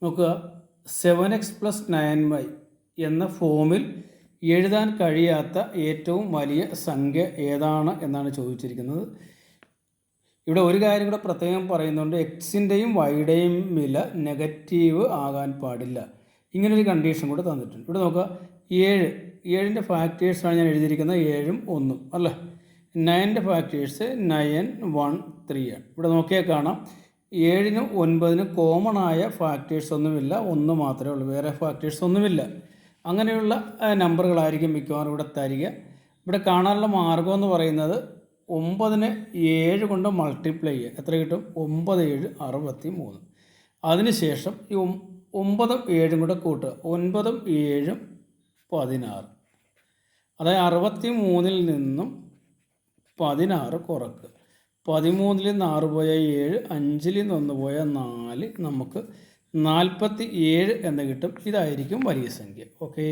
നോക്കുക, 7x+9y എന്ന ഫോമിൽ എഴുതാൻ കഴിയാത്ത ഏറ്റവും വലിയ സംഖ്യ ഏതാണ് എന്നാണ് ചോദിച്ചിരിക്കുന്നത്. ഇവിടെ ഒരു കാര്യം കൂടെ പ്രത്യേകം പറയുന്നുണ്ട്, എക്സിൻ്റെയും വൈയുടെയും വില നെഗറ്റീവ് ആകാൻ പാടില്ല. ഇങ്ങനൊരു കണ്ടീഷൻ കൂടെ തന്നിട്ടുണ്ട്. ഇവിടെ നോക്കുക, 7ൻ്റെ ഫാക്ടേഴ്സാണ് ഞാൻ എഴുതിയിരിക്കുന്നത്, 7ഉം 1ഉം അല്ലേ. 9ൻ്റെ ഫാക്ടേഴ്സ് 9, 1, 3 ആണ്. ഇവിടെ നോക്കിയാൽ കാണാം 7നും 9നും കോമൺ ആയ ഫാക്ടേഴ്സ് ഒന്നുമില്ല, 1 മാത്രമേ ഉള്ളൂ, വേറെ ഫാക്ടേഴ്സ് ഒന്നുമില്ല. അങ്ങനെയുള്ള നമ്പറുകളായിരിക്കും മിക്കവാറും ഇവിടെ തരിക. ഇവിടെ കാണാനുള്ള മാർഗം എന്ന് പറയുന്നത് 9നെ 7 കൊണ്ട് മൾട്ടിപ്ലൈ ചെയ്യുക. എത്ര കിട്ടും? 9 7 63. അതിനുശേഷം ഈ 9ഉം 7ഉം കൂടെ കൂട്ടുക. 9ഉം 7ഉം 16. അതായത് 63ൽ നിന്നും 16 കുറക്കുക. 13ൽ നിന്ന് 6 പോയാൽ 7, 5ൽ നിന്ന് 1 പോയാൽ 4, നമുക്ക് 47 എന്ന് കിട്ടും. ഇതായിരിക്കും വലിയ സംഖ്യ. ഓക്കേ.